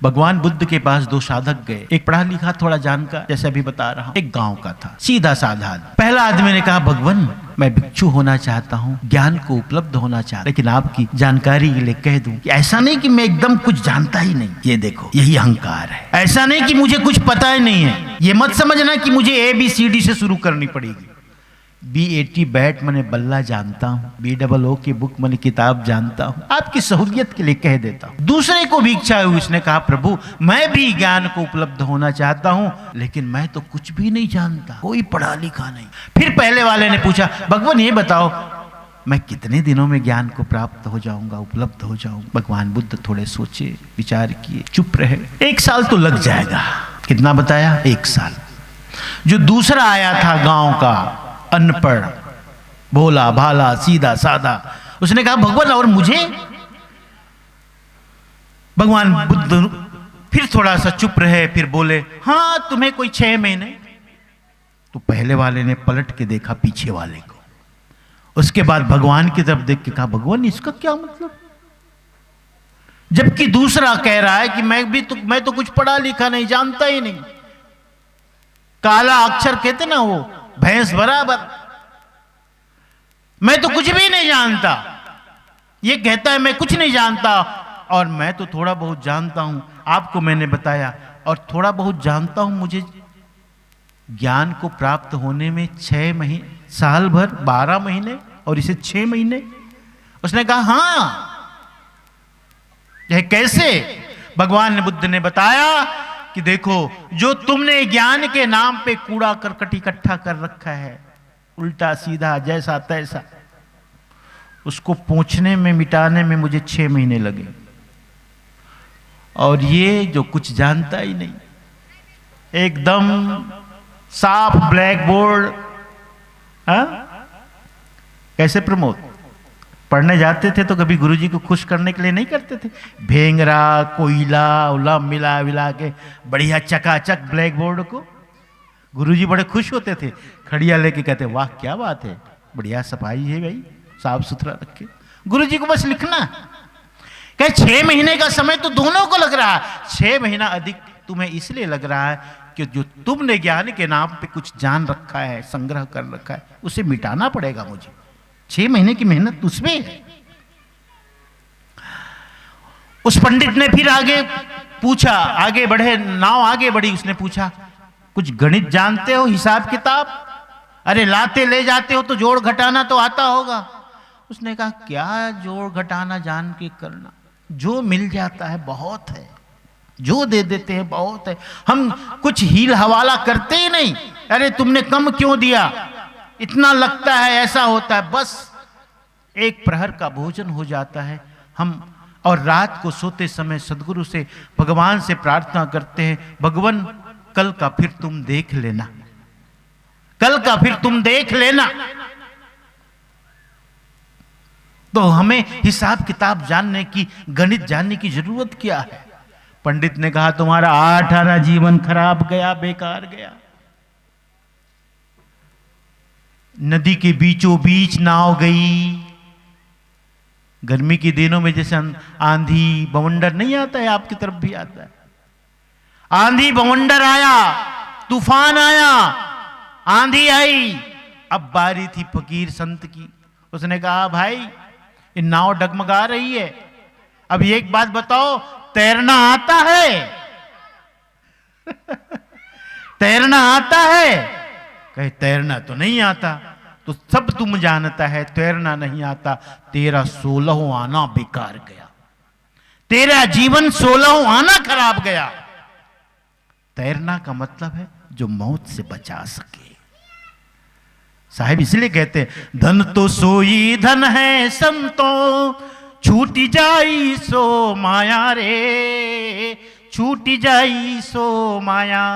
भगवान बुद्ध के पास दो साधक गए। एक पढ़ा लिखा थोड़ा जानकार, जैसे अभी बता रहा हूं, एक गांव का था, सीधा साधा आदमी। पहला आदमी ने कहा, भगवान मैं भिक्षु होना चाहता हूँ, ज्ञान को उपलब्ध होना चाहता, लेकिन आपकी जानकारी के लिए कह दूं कि ऐसा नहीं कि मैं एकदम कुछ जानता ही नहीं, ये देखो यही अहंकार है। ऐसा नहीं कि मुझे कुछ पता ही नहीं है, ये मत समझना कि मुझे ABCD से शुरू करनी पड़ेगी। BAT बैट मैंने बल्ला जानता हूँ, BOO की बुक मैंने किताब जानता हूँ, आपकी सहूलियत के लिए कह देता हूँ। दूसरे को भी इच्छा हुई, उसने कहा, प्रभु मैं भी ज्ञान को उपलब्ध होना चाहता हूँ, लेकिन मैं तो कुछ भी नहीं जानता, कोई पढ़ा लिखा नहीं। फिर पहले वाले ने पूछा, भगवान ये बताओ मैं कितने दिनों में ज्ञान को प्राप्त हो जाऊंगा, उपलब्ध हो जाऊंगा। भगवान बुद्ध थोड़े सोचे, विचार किए, चुप रहे। 1 साल तो लग जाएगा। कितना बताया? 1 साल। जो दूसरा आया था गांव का, अनपढ़, भोला भाला, सीधा साधा, उसने कहा, भगवान और मुझे? भगवान बुद्ध फिर थोड़ा सा चुप रहे, फिर बोले, हाँ तुम्हें कोई 6 महीने। तो पहले वाले ने पलट के देखा पीछे वाले को, उसके बाद भगवान की तरफ देख के कहा, भगवान इसका क्या मतलब? जबकि दूसरा कह रहा है कि मैं तो कुछ पढ़ा लिखा नहीं, जानता ही नहीं। काला अक्षर कहते ना, वो भैंस बराबर, मैं तो कुछ भी नहीं जानता। ये कहता है मैं कुछ नहीं जानता, और मैं तो थोड़ा बहुत जानता हूं, आपको मैंने बताया, और थोड़ा बहुत जानता हूं। मुझे ज्ञान को प्राप्त होने में 6 महीने, साल भर, 12 महीने, और इसे 6 महीने। उसने कहा, हां यह कैसे? भगवान बुद्ध ने बताया कि देखो, जो तुमने ज्ञान के नाम पे कूड़ा करकट इकट्ठा कर रखा है, उल्टा सीधा जैसा तैसा, उसको पोंछने में, मिटाने में मुझे 6 महीने लगे। और ये जो कुछ जानता ही नहीं, एकदम साफ ब्लैक बोर्ड। कैसे प्रमोद? पढ़ने जाते थे तो कभी गुरुजी को खुश करने के लिए नहीं करते थे? भेंगरा, कोयला उला मिला विला के बढ़िया चकाचक ब्लैक बोर्ड को गुरुजी बड़े खुश होते थे, खड़िया लेके कहते, वाह क्या बात है, बढ़िया सफाई है भाई, साफ सुथरा रखे। गुरुजी को बस लिखना। कहे 6 महीने का समय तो दोनों को लग रहा है, 6 महीना अधिक तुम्हें इसलिए लग रहा है कि जो तुमने ज्ञान के नाम पे कुछ जान रखा है, संग्रह कर रखा है, उसे मिटाना पड़ेगा मुझे। 6 महीने की मेहनत उसमें है। उस पंडित ने फिर आगे पूछा, आगे बढ़े, नाव आगे बढ़ी, उसने पूछा, कुछ गणित जानते हो, हिसाब किताब? अरे लाते ले जाते हो तो जोड़ घटाना तो आता होगा। उसने कहा, क्या जोड़ घटाना जान के करना, जो मिल जाता है बहुत है, जो दे देते हैं बहुत है, हम कुछ हील हवाला करते ही नहीं। अरे तुमने कम क्यों दिया, इतना लगता है, ऐसा होता है, बस 1 प्रहर का भोजन हो जाता है हम। और रात को सोते समय सदगुरु से, भगवान से प्रार्थना करते हैं, भगवान कल का फिर तुम देख लेना, कल का फिर तुम देख लेना। तो हमें हिसाब किताब जानने की, गणित जानने की जरूरत क्या है? पंडित ने कहा, तुम्हारा 8 आना जीवन खराब गया, बेकार गया। नदी के बीचों बीच नाव गई। गर्मी के दिनों में जैसे आंधी बवंडर नहीं आता है, आपकी तरफ भी आता है, आंधी बवंडर आया, तूफान आया, आंधी आई। अब बारी थी फकीर संत की। उसने कहा, भाई ये नाव डगमगा रही है, अब एक बात बताओ, तैरना आता है? तैरना आता है? कहे, तैरना तो नहीं आता। तो सब तुम जानता है, तैरना नहीं आता, तेरा 16वां आना बेकार गया, तेरा जीवन 16वां आना खराब गया। तैरना का मतलब है जो मौत से बचा सके। साहिब इसलिए कहते हैं, धन तो सोई धन है संतों, छूटी जाई सो माया रे, छूटी जाई सो माया।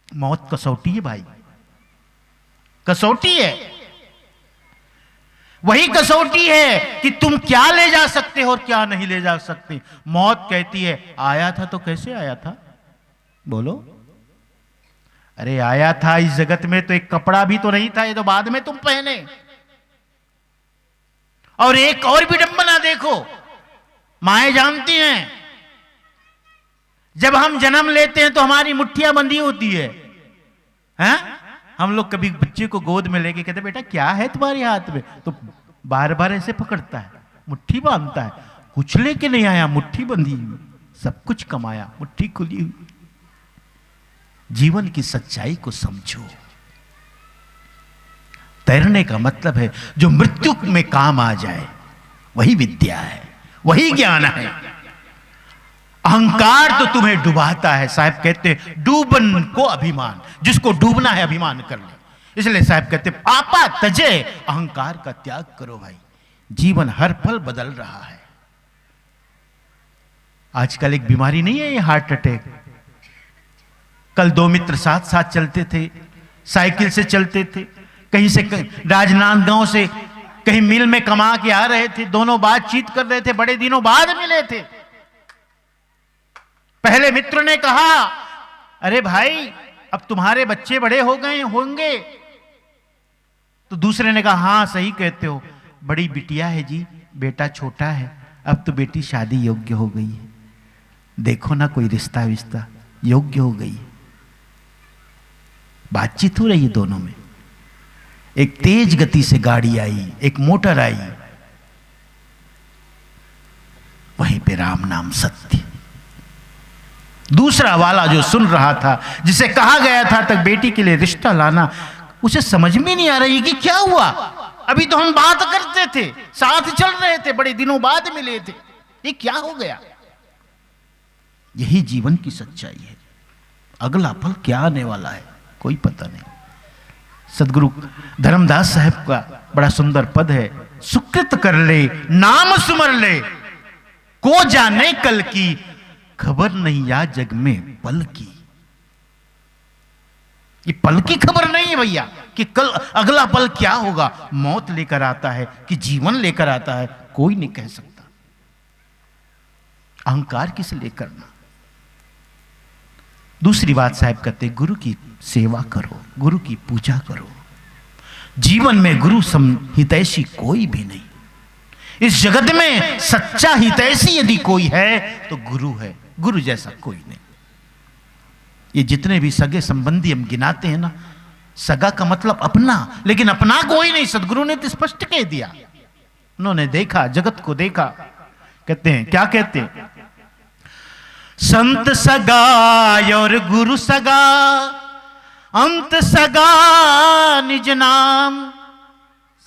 मौत कसौटी है भाई, कसौटी है। वही कसौटी है कि तुम क्या ले जा सकते हो और क्या नहीं ले जा सकते। मौत कहती है, आया था तो कैसे आया था, बोलो? अरे आया था इस जगत में तो एक कपड़ा भी तो नहीं था, ये तो बाद में तुम पहने। और एक और विडंबना देखो, माएं जानती हैं जब हम जन्म लेते हैं तो हमारी मुट्ठियां बंधी होती है, हैं? हम लोग कभी बच्चे को गोद में लेके कहते बेटा क्या है तुम्हारे हाथ में, तो बार बार ऐसे पकड़ता है, मुट्ठी बांधता है, कुछ लेके नहीं आया, मुट्ठी बंधी हुई, सब कुछ कमाया, मुट्ठी खुली हुई। जीवन की सच्चाई को समझो। तैरने का मतलब है जो मृत्यु में काम आ जाए, वही विद्या है, वही ज्ञान है। अहंकार तो तुम्हें डुबाता है। साहब कहते हैं डूबन को अभिमान, जिसको डूबना है अभिमान कर ले। इसलिए साहब कहते हैं पापा तजे, अहंकार का त्याग करो भाई, जीवन हर पल बदल रहा है। आजकल एक बीमारी नहीं है ये हार्ट अटैक। कल दो मित्र साथ साथ चलते थे, साइकिल से चलते थे, कहीं से राजनांदगांव से कहीं मिल में कमा के आ रहे थे, दोनों बातचीत कर रहे थे, बड़े दिनों बाद मिले थे। पहले मित्र ने कहा अरे भाई अब तुम्हारे बच्चे बड़े हो गए होंगे, तो दूसरे ने कहा हाँ सही कहते हो, बड़ी बिटिया है जी, बेटा छोटा है, अब तो बेटी शादी योग्य हो गई है, देखो ना कोई रिश्ता विश्ता योग्य हो गई है। बातचीत हो रही है दोनों में। एक तेज गति से गाड़ी आई, एक मोटर आई, वहीं पे राम नाम सत्य। दूसरा वाला जो सुन रहा था, जिसे कहा गया था तक बेटी के लिए रिश्ता लाना, उसे समझ में नहीं आ रही कि क्या हुआ, अभी तो हम बात करते थे, साथ चल रहे थे, बड़े दिनों बाद मिले थे, ये क्या हो गया। यही जीवन की सच्चाई है। अगला पल क्या आने वाला है कोई पता नहीं। सदगुरु धर्मदास साहब का बड़ा सुंदर पद है, सुकृत कर ले नाम सुमर ले, को जाने कल की, खबर नहीं या जग में पल की। ये पल की खबर नहीं है भैया कि कल अगला पल क्या होगा। मौत लेकर आता है कि जीवन लेकर आता है कोई नहीं कह सकता। अहंकार किस लिए करना। दूसरी बात साहब कहते गुरु की सेवा करो, गुरु की पूजा करो। जीवन में गुरु सम हितैषी कोई भी नहीं। इस जगत में सच्चा हितैषी यदि कोई है तो गुरु है, गुरु जैसा कोई नहीं। ये जितने भी सगे संबंधी हम गिनाते हैं ना, सगा का मतलब अपना, लेकिन अपना कोई नहीं। सदगुरु ने तो स्पष्ट कह दिया। उन्होंने देखा, जगत को देखा। कहते हैं क्या कहते हैं, संत सगा और गुरु सगा, अंत सगा निज नाम।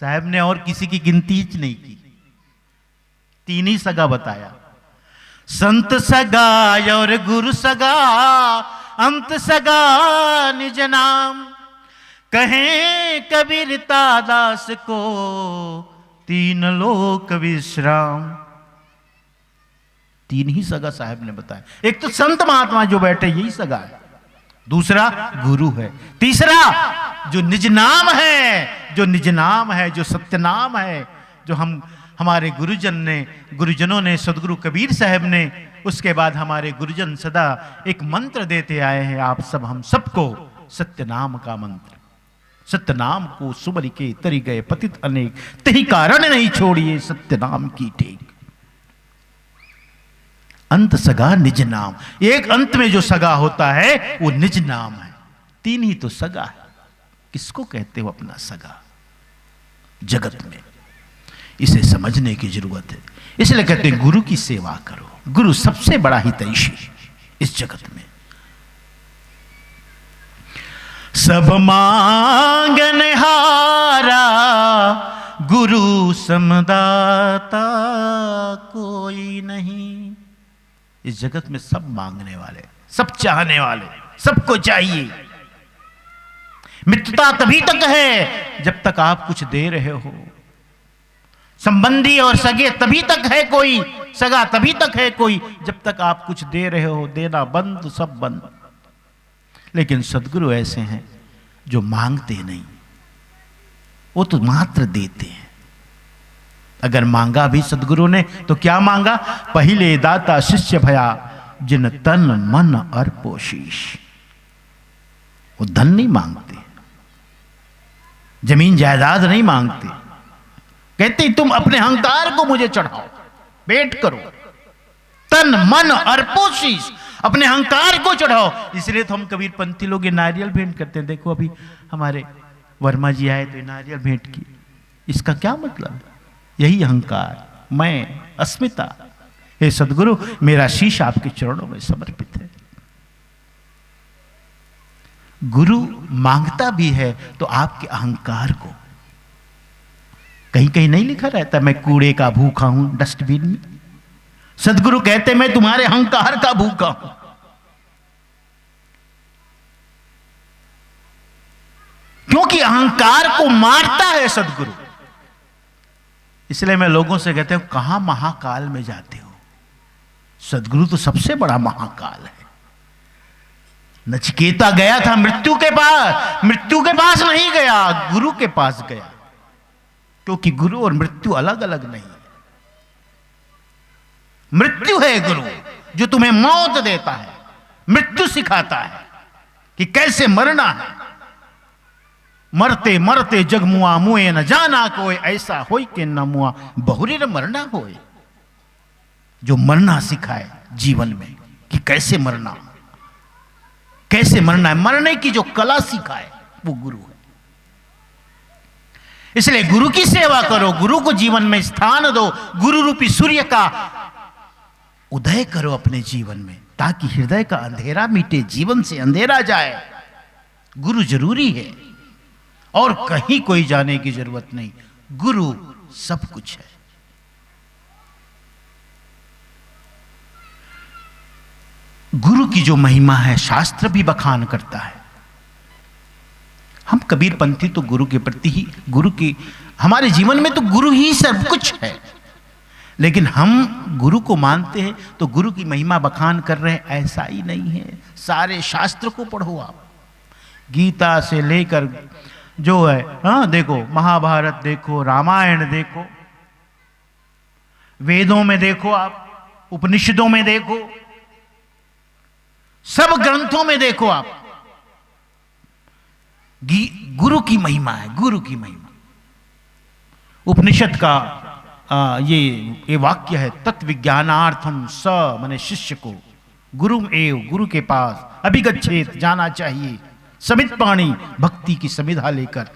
साहब ने और किसी की गिनती नहीं की, तीन ही सगा बताया। संत सगा और गुरु सगा, अंत सगा निज नाम। कहें कबीर दास को तीन लोक विश्राम। तीन ही सगा साहब ने बताया। एक तो संत महात्मा जो बैठे यही सगा है, दूसरा गुरु है, तीसरा जो निज नाम है, जो निज नाम है, जो सत्य नाम है, जो हमारे गुरुजनों ने सदगुरु कबीर साहब ने, उसके बाद हमारे गुरुजन सदा एक मंत्र देते आए हैं आप सब हम सबको, सत्य नाम का मंत्र। सत्य नाम को सुमरि के तरि गए पतित अनेक, तही कारण नहीं छोड़िए सत्य नाम की टेक। अंत सगा निज नाम। एक अंत में जो सगा होता है वो निज नाम है। तीन ही तो सगा है, किसको कहते हो अपना सगा जगत में। इसे समझने की जरूरत है। इसलिए कहते हैं गुरु की सेवा करो। गुरु सबसे बड़ा हितैषी इस जगत में। सब मांगन हारा गुरु समदाता कोई नहीं। इस जगत में सब मांगने वाले, सब चाहने वाले, सबको चाहिए। मित्रता तभी तक है जब तक आप कुछ दे रहे हो। संबंधी और सगे तभी तक है कोई, सगा तभी तक है कोई जब तक आप कुछ दे रहे हो। देना बंद, सब बंद। लेकिन सदगुरु ऐसे हैं जो मांगते नहीं, वो तो मात्र देते हैं। अगर मांगा भी सदगुरु ने तो क्या मांगा, पहले दाता शिष्य भया जिन तन मन अर्पो शीश। वो धन नहीं मांगते, जमीन जायदाद नहीं मांगते। कहते तुम अपने अहंकार को मुझे चढ़ाओ, भेंट करो। तन मन अर्पो शीश, अपने अहंकार को चढ़ाओ। इसलिए तो हम कबीरपंथी लोग ये नारियल भेंट करते हैं। देखो अभी हमारे वर्मा जी आए तो नारियल भेंट की, इसका क्या मतलब? यही अहंकार, मैं, अस्मिता। हे सदगुरु, मेरा शीश आपके चरणों में समर्पित है। गुरु मांगता भी है तो आपके अहंकार को। कहीं कहीं नहीं लिखा रहता मैं कूड़े का भूखा हूं डस्टबिन में। सदगुरु कहते मैं तुम्हारे अहंकार का भूखा हूं। क्योंकि अहंकार को मारता है सदगुरु। इसलिए मैं लोगों से कहते हूं कहां महाकाल में जाते हो? सदगुरु तो सबसे बड़ा महाकाल है। नचिकेता गया था मृत्यु के पास, मृत्यु के पास नहीं गया, गुरु के पास गया। क्योंकि गुरु और मृत्यु अलग अलग नहीं है। मृत्यु है गुरु जो तुम्हें मौत देता है, मृत्यु सिखाता है कि कैसे मरना है। मरते मरते जग मुआ मुए न जाना कोई, ऐसा होई के न मुआ बहुरी न मरना होए। जो मरना सिखाए जीवन में कि कैसे मरना, कैसे मरना है, मरने की जो कला सिखाए वो गुरु है। इसलिए गुरु की सेवा करो, गुरु को जीवन में स्थान दो, गुरु रूपी सूर्य का उदय करो अपने जीवन में, ताकि हृदय का अंधेरा मिटे, जीवन से अंधेरा जाए। गुरु जरूरी है और कहीं कोई जाने की जरूरत नहीं। गुरु सब कुछ है। गुरु की जो महिमा है शास्त्र भी बखान करता है। हम कबीरपंथी तो गुरु के प्रति ही, गुरु की हमारे जीवन में तो गुरु ही सब कुछ है। लेकिन हम गुरु को मानते हैं तो गुरु की महिमा बखान कर रहे हैं, ऐसा ही नहीं है। सारे शास्त्र को पढ़ो आप, गीता से लेकर जो है, हाँ देखो, महाभारत देखो, रामायण देखो, वेदों में देखो आप, उपनिषदों में देखो, सब ग्रंथों में देखो आप, गुरु की महिमा है, गुरु की महिमा। उपनिषद का ये वाक्य है, तत्विज्ञानार्थम स माने शिष्य को गुरु एव, गुरु के पास अभिगच्छेत जाना चाहिए, समित पाणी भक्ति की समिधा लेकर।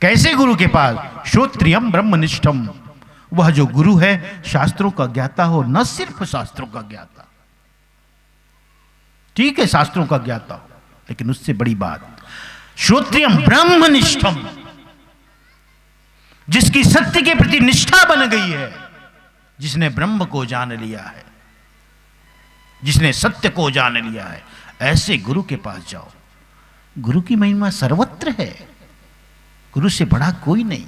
कैसे गुरु के पास? श्रोत्रियम ब्रह्मनिष्ठम, वह जो गुरु है शास्त्रों का ज्ञाता हो, न सिर्फ शास्त्रों का ज्ञाता, ठीक है शास्त्रों का ज्ञाता हो, लेकिन उससे बड़ी बात श्रोत्रियम ब्रह्मनिष्ठम, जिसकी सत्य के प्रति निष्ठा बन गई है, जिसने ब्रह्म को जान लिया है, जिसने सत्य को जान लिया है, ऐसे गुरु के पास जाओ। गुरु की महिमा सर्वत्र है, गुरु से बड़ा कोई नहीं।